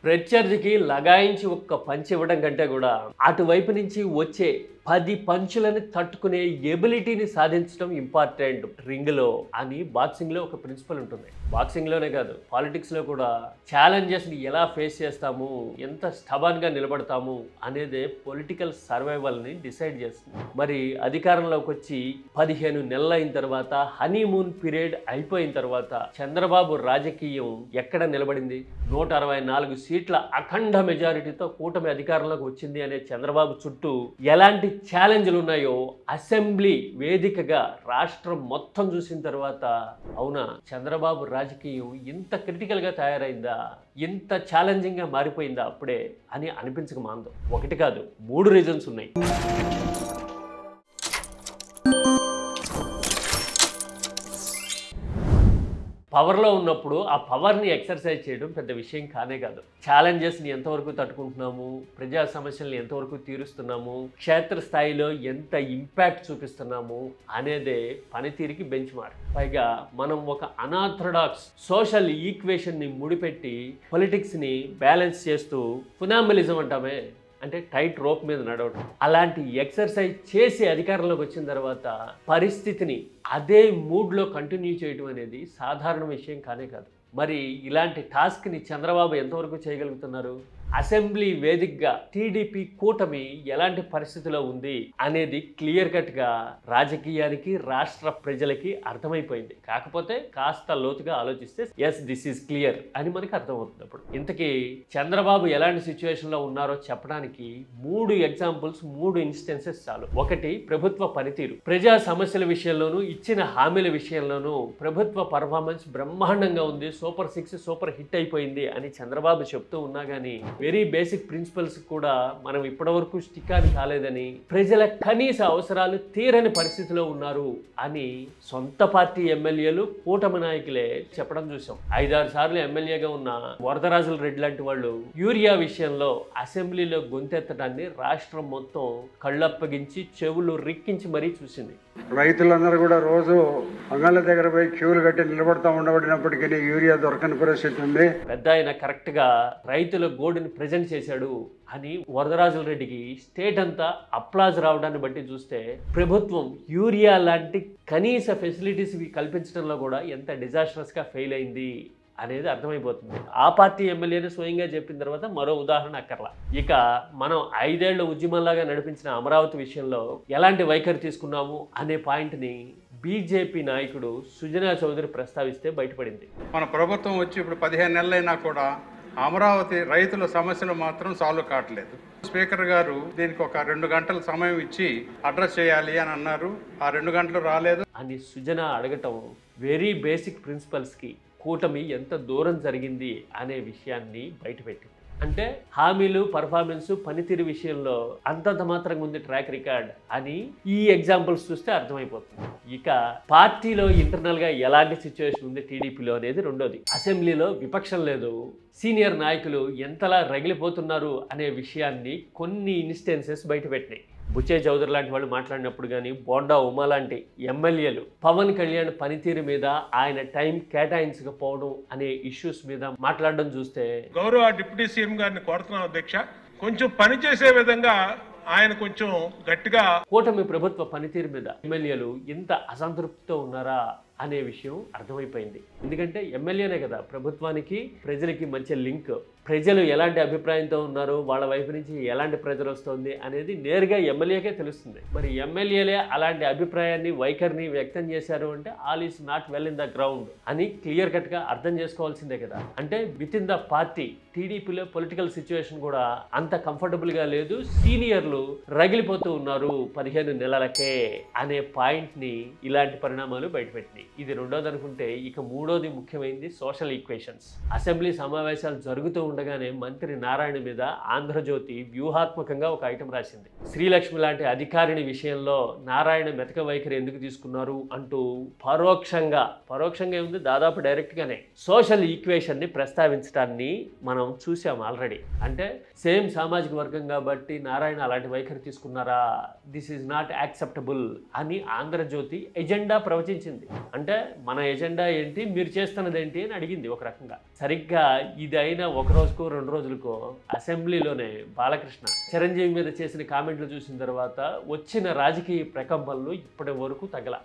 ప్రత్యర్థికి లగాయించి ఒక్క పంచ్ ఇవ్వడం కంటే కూడా అటువైపు నుంచి వచ్చే 10 పంచులను తట్టుకునే ఎబిలిటీని సాధించడం ఇంపార్టెంట్ రింగ్లో అని బాక్సింగ్లో ఒక ప్రిన్సిపల్ ఉంటుంది. బాక్సింగ్లోనే కాదు, పాలిటిక్స్లో కూడా ఛాలెంజెస్ని ఎలా ఫేస్ చేస్తాము, ఎంత స్టబన్గా నిలబడతాము అనేది పొలిటికల్ సర్వైవల్ని డిసైడ్ చేస్తుంది. మరి అధికారంలోకి వచ్చి 15 నెలలు అయిన తర్వాత, హనీమూన్ పీరియడ్ అయిపోయిన తర్వాత చంద్రబాబు రాజకీయం ఎక్కడ నిలబడింది? 164 సీట్ల అఖండ మెజారిటీతో కూటమి అధికారంలోకి వచ్చింది అనే చంద్రబాబు చుట్టూ ఎలాంటి ఛాలెంజ్లు ఉన్నాయో అసెంబ్లీ వేదికగా రాష్ట్రం మొత్తం చూసిన తర్వాత అవునా చంద్రబాబు రాజకీయం ఇంత క్రిటికల్గా తయారైందా, ఇంత ఛాలెంజింగ్గా మారిపోయిందా అప్పుడే అని అనిపించక మాందు. ఒకటి కాదు, 3 రీజన్స్ ఉన్నాయి. పవర్లో ఉన్నప్పుడు ఆ పవర్ని ఎక్సర్సైజ్ చేయడం పెద్ద విషయం కానే కాదు. ఛాలెంజెస్ని ఎంతవరకు తట్టుకుంటున్నాము, ప్రజా సమస్యల్ని ఎంతవరకు తీరుస్తున్నాము, క్షేత్రస్థాయిలో ఎంత ఇంపాక్ట్ చూపిస్తున్నాము అనేదే పనితీరికి బెంచ్ మార్క్. పైగా మనం ఒక అనార్థడాక్స్ సోషల్ ఈక్వేషన్ని ముడిపెట్టి పొలిటిక్స్ని బ్యాలెన్స్ చేస్తూ ఫునామిలిజం అంటామే, అంటే టైట్ రోప్ మీద నడవడం, అలాంటి ఎక్సర్సైజ్ చేసి అధికారంలోకి వచ్చిన తర్వాత పరిస్థితిని అదే మూడ్లో కంటిన్యూ చేయడం అనేది సాధారణ విషయం కానే కాదు. మరి ఇలాంటి టాస్క్ని చంద్రబాబు ఎంతవరకు చేయగలుగుతున్నారు? అసెంబ్లీ వేదికగా టీడీపీ కూటమి ఎలాంటి పరిస్థితిలో ఉంది అనేది క్లియర్ కట్గా రాజకీయానికి, రాష్ట్ర ప్రజలకి అర్థమైపోయింది. కాకపోతే కాస్త లోతుగా ఆలోచిస్తే ఎస్ దిస్ ఈజ్ క్లియర్ అని మనకి అర్థమవుతుంది. అప్పుడు ఇంతకీ చంద్రబాబు ఎలాంటి సిచ్యువేషన్లో ఉన్నారో చెప్పడానికి 3 ఎగ్జాంపుల్స్, 3 ఇన్స్టెన్సెస్ చాలు. ఒకటి, ప్రభుత్వ పనితీరు. ప్రజా సమస్యల విషయంలోనూ, ఇచ్చిన హామీల విషయంలోనూ ప్రభుత్వ పర్ఫార్మెన్స్ బ్రహ్మాండంగా ఉంది, సూపర్ 6 సూపర్ హిట్ అయిపోయింది అని చంద్రబాబు చెప్తూ ఉన్నా కానీ వెరీ బేసిక్ ప్రిన్సిపల్స్ కూడా మనం ఇప్పటివరకు స్టిక్ అని కాలేదని, ప్రజల కనీస అవసరాలు తీరని పరిస్థితిలో ఉన్నారు అని సొంత పార్టీ ఎమ్మెల్యేలు, కూటమి నాయకులే చెప్పడం చూసాం. 5-6 సార్లు ఎమ్మెల్యేగా ఉన్న వరదరాజుల రెడ్డి లాంటి వాళ్ళు యూరియా విషయంలో అసెంబ్లీలో గొంతెత్తడాన్ని రాష్ట్రం మొత్తం కళ్ళప్పగించి చెవులు రిక్కించి మరీ చూసింది. రైతులందరూ కూడా రోజు అంగళ్ళ దగ్గర పోయి క్యూలు కట్టి నిలబడతా ఉండబడినప్పటికీ యూరియా దొరకని పరిస్థితి ఉంది. పెద్ద ఆయన కరెక్ట్ గా రైతుల గోడుని ప్రజెంట్ చేశాడు అని వరదరాజుల రెడ్డికి స్టేట్ అంతా అప్లాజ్ రావడాన్ని బట్టి చూస్తే ప్రభుత్వం యూరియా లాంటి కనీస ఫెసిలిటీస్ కల్పించడంలో కూడా ఎంత డిజాస్టర్స్ గా ఫెయిల్ అయింది అనేది అర్థమైపోతుంది. ఆ పార్టీ ఎమ్మెల్యేని స్వయంగా చెప్పిన తర్వాత మరో ఉదాహరణ అక్కర్లా. ఇక మనం 5 ఏళ్ల ఉద్యమంలాగా నడిపించిన అమరావతి విషయంలో ఎలాంటి వైఖరి తీసుకున్నాము అనే పాయింట్ని బీజేపీ నాయకుడు సుజనా చౌదరి ప్రస్తావిస్తే బయటపడింది. మన ప్రభుత్వం వచ్చి ఇప్పుడు 15 నెలలైనా కూడా అమరావతి రైతుల సమస్యలు మాత్రం సాల్వ్ కావట్లేదు. స్పీకర్ గారు దీనికి ఒక 2 గంటల సమయం ఇచ్చి అడ్రస్ చేయాలి అని అన్నారు. ఆ 2 గంటలు రాలేదు అని సుజనా అడగటం వెరీ బేసిక్ ప్రిన్సిపల్స్కి కూటమి ఎంత దూరం జరిగింది అనే విషయాన్ని బయటపెట్టింది. అంటే హామీలు, పర్ఫార్మెన్స్, పనితీరు విషయంలో అంతంత మాత్రంగా ఉంది ట్రాక్ రికార్డ్ అని ఈ ఎగ్జాంపుల్స్ చూస్తే అర్థమైపోతుంది. ఇక పార్టీలో ఇంటర్నల్గా ఎలాంటి సిచ్యువేషన్ ఉంది టీడీపీలో అనేది రెండోది. అసెంబ్లీలో విపక్షం లేదు, సీనియర్ నాయకులు ఎంతలా రగిలిపోతున్నారు అనే విషయాన్ని కొన్ని ఇన్స్టెన్సెస్ బయటపెట్టినాయి. బుచ్చే చౌదరి లాంటి వాళ్ళు మాట్లాడినప్పుడు కానీ, బోండా ఉమా లాంటి ఎమ్మెల్యేలు పవన్ కళ్యాణ్ పనితీరు మీద, ఆయన టైం కేటాయించకపోవడం అనే ఇష్యూస్ మీద మాట్లాడడం చూస్తే గౌరవ డిప్యూటీ సీఎం గారిని కోరుతున్నాం అధ్యక్ష, కొంచెం పని చేసే విధంగా ఆయన కొంచెం గట్టిగా. కూటమి ప్రభుత్వ పనితీరు మీద ఎమ్మెల్యేలు ఇంత అసంతృప్తితో ఉన్నారా అనే విషయం అర్థమైపోయింది. ఎందుకంటే ఎమ్మెల్యేనే కదా ప్రభుత్వానికి, ప్రజలకి మధ్య లింక్. ప్రజలు ఎలాంటి అభిప్రాయంతో ఉన్నారు, వాళ్ళ వైపు నుంచి ఎలాంటి ప్రెజర్ వస్తుంది అనేది నేరుగా ఎమ్మెల్యేకే తెలుస్తుంది. మరి ఎమ్మెల్యేలే అలాంటి అభిప్రాయాన్ని, వైఖరిని వ్యక్తం చేశారు అంటే all is not well in the ground అని క్లియర్ కట్గా అర్థం చేసుకోవాల్సిందే కదా. అంటే విత్ ఇన్ ద పార్టీ టీడీపీలో పొలిటికల్ సిచ్యువేషన్ కూడా అంత కంఫర్టబుల్గా లేదు, సీనియర్లు రగిలిపోతూ ఉన్నారు 15 నెలలకే అనే పాయింట్ని ఇలాంటి పరిణామాలు బయటపెట్టినాయి. ఇది రెండోది అనుకుంటే ఇక మూడోది ముఖ్యమైనది సోషల్ ఈక్వేషన్స్. అసెంబ్లీ సమావేశాలు జరుగుతూ ఉండగానే మంత్రి నారాయణ మీద ఆంధ్రజ్యోతి వ్యూహాత్మకంగా ఒక ఐటెం రాసింది. శ్రీలక్ష్మి లాంటి అధికారిని విషయంలో నారాయణ మెతక వైఖరి ఎందుకు తీసుకున్నారు అంటూ పరోక్షంగా ఏముంది, దాదాపు డైరెక్ట్గానే సోషల్ ఈక్వేషన్ని ప్రస్తావించడాన్ని మనం చూసాం ఆల్రెడీ. అంటే సేమ్ సామాజిక వర్గం కాబట్టి నారాయణ అలాంటి వైఖరి తీసుకున్నారా, దిస్ ఈజ్ నాట్ యాక్సెప్టబుల్ అని ఆంధ్రజ్యోతి ఎజెండా ప్రవచించింది. అంటే మన ఎజెండా ఏంటి, మీరు చేస్తున్నది ఏంటి అని అడిగింది ఒక రకంగా. సరిగ్గా ఇది అయినా ఒక రోజుకో 2 రోజులకో అసెంబ్లీలోనే బాలకృష్ణ చిరంజీవి మీద చేసిన కామెంట్లు చూసిన తర్వాత వచ్చిన రాజకీయ ప్రకంపనలు ఇప్పటి వరకు తగల.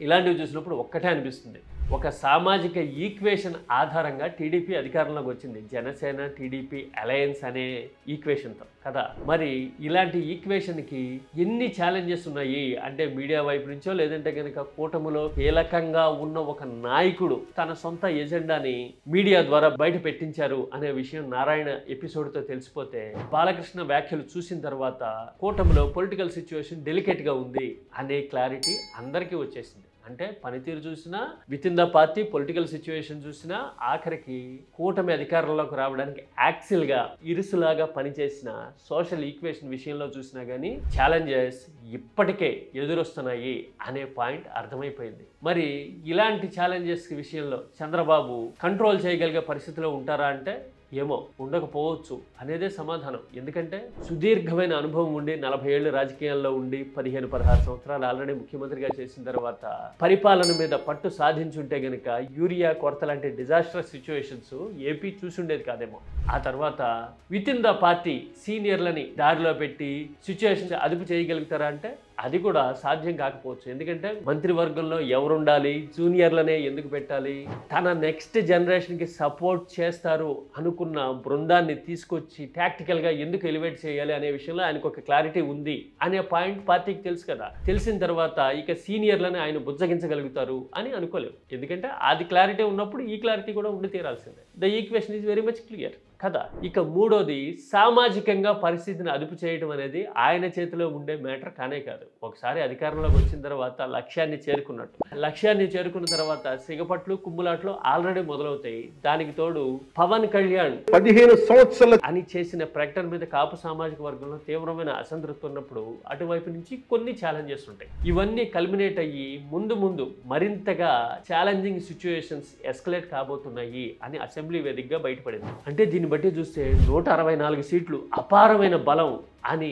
ఇలాంటివి చూసినప్పుడు ఒక్కటే అనిపిస్తుంది, ఒక సామాజిక ఈక్వేషన్ ఆధారంగా టీడీపీ అధికారంలోకి వచ్చింది, జనసేన టీడీపీ అలయన్స్ అనే ఈక్వేషన్తో కదా. మరి ఇలాంటి ఈక్వేషన్కి ఎన్ని ఛాలెంజెస్ ఉన్నాయి అంటే మీడియా వైపు నుంచో, లేదంటే కనుక కూటమిలో కీలకంగా ఉన్న ఒక నాయకుడు తన సొంత ఎజెండాని మీడియా ద్వారా బయట పెట్టించారు అనే విషయం నారాయణ ఎపిసోడ్తో తెలిసిపోతే, బాలకృష్ణ వ్యాఖ్యలు చూసిన తర్వాత కూటమిలో పొలిటికల్ సిచ్యువేషన్ డెలికేట్గా ఉంది అనే క్లారిటీ అందరికీ వచ్చేసింది. అంటే పనితీరు చూసినా, with in the party political situation చూసినా, ఆఖరికి కూటమి అధికారంలోకి రావడానికి యాక్సిల్గా ఇరుసులాగా పనిచేసిన సోషల్ ఈక్వేషన్ విషయంలో చూసినా కానీ ఛాలెంజెస్ ఇప్పటికే ఎదురొస్తున్నాయి అనే పాయింట్ అర్థమైపోయింది. మరి ఇలాంటి ఛాలెంజెస్ విషయంలో చంద్రబాబు కంట్రోల్ చేయగలిగే పరిస్థితిలో ఉంటారా అంటే ఏమో, ఉండకపోవచ్చు అనేదే సమాధానం. ఎందుకంటే సుదీర్ఘమైన అనుభవం ఉండి 40 ఏళ్ళు రాజకీయాల్లో ఉండి 15-16 సంవత్సరాలు ఆల్రెడీ ముఖ్యమంత్రిగా చేసిన తర్వాత పరిపాలన మీద పట్టు సాధించుంటే గనుక యూరియా కొరత లాంటి డిజాస్టరస్ సిచ్యువేషన్స్ ఏపీ చూసుండేది కాదేమో. ఆ తర్వాత విత్ ఇన్ ద పార్టీ సీనియర్లని దారిలో పెట్టి సిచ్యువేషన్స్ అదుపు చేయగలుగుతారా అంటే అది కూడా సాధ్యం కాకపోవచ్చు. ఎందుకంటే మంత్రివర్గంలో ఎవరుండాలి, జూనియర్లనే ఎందుకు పెట్టాలి, తన నెక్స్ట్ జనరేషన్కి సపోర్ట్ చేస్తారు అనుకున్న బృందాన్ని తీసుకొచ్చి టాక్టికల్గా ఎందుకు ఎలివేట్ చేయాలి అనే విషయంలో ఆయనకు ఒక క్లారిటీ ఉంది అనే పాయింట్ పార్టీకి తెలుసు కదా. తెలిసిన తర్వాత ఇక సీనియర్లని ఆయన బుజ్జగించగలుగుతారు అని అనుకోలేము. ఎందుకంటే అది క్లారిటీ ఉన్నప్పుడు ఈ క్లారిటీ కూడా ఉండి తీరాల్సిందే. The equation is very much clear కదా. ఇక మూడోది, సామాజికంగా పరిస్థితిని అదుపు చేయడం అనేది ఆయన చేతిలో ఉండే మ్యాటర్ కానే కాదు. ఒకసారి అధికారంలోకి వచ్చిన తర్వాత లక్ష్యాన్ని చేరుకున్న తర్వాత సిగపట్లు కుమ్ములాట్లు ఆల్రెడీ మొదలవుతాయి. దానికి తోడు పవన్ కళ్యాణ్ 15 సంవత్సరాలు అని చేసిన ప్రకటన మీద కాపు సామాజిక వర్గంలో తీవ్రమైన అసంతృప్తి ఉన్నప్పుడు అటువైపు నుంచి కొన్ని ఛాలెంజెస్ ఉంటాయి. ఇవన్నీ కల్మినేట్ అయ్యి ముందు మరింతగా ఛాలెంజింగ్ సిచ్యువేషన్స్ ఎస్కలేట్ కాబోతున్నాయి అని అసెంబ్లీ వేదికగా బయటపడింది. అంటే దీన్ని బట్టి చూస్తే 164 సీట్లు అపారమైన బలం అని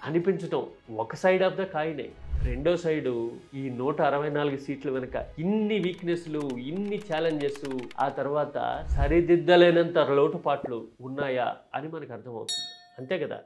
అనిపించటం ఒక సైడ్ ఆఫ్ ద కాయినే. రెండో సైడు ఈ 164 సీట్ల వెనుక ఇన్ని వీక్నెస్లు, ఇన్ని ఛాలెంజెస్, ఆ తర్వాత సరిదిద్దలేనంత లోటుపాట్లు ఉన్నాయా అని మనకు అర్థమవుతుంది. అంతే కదా.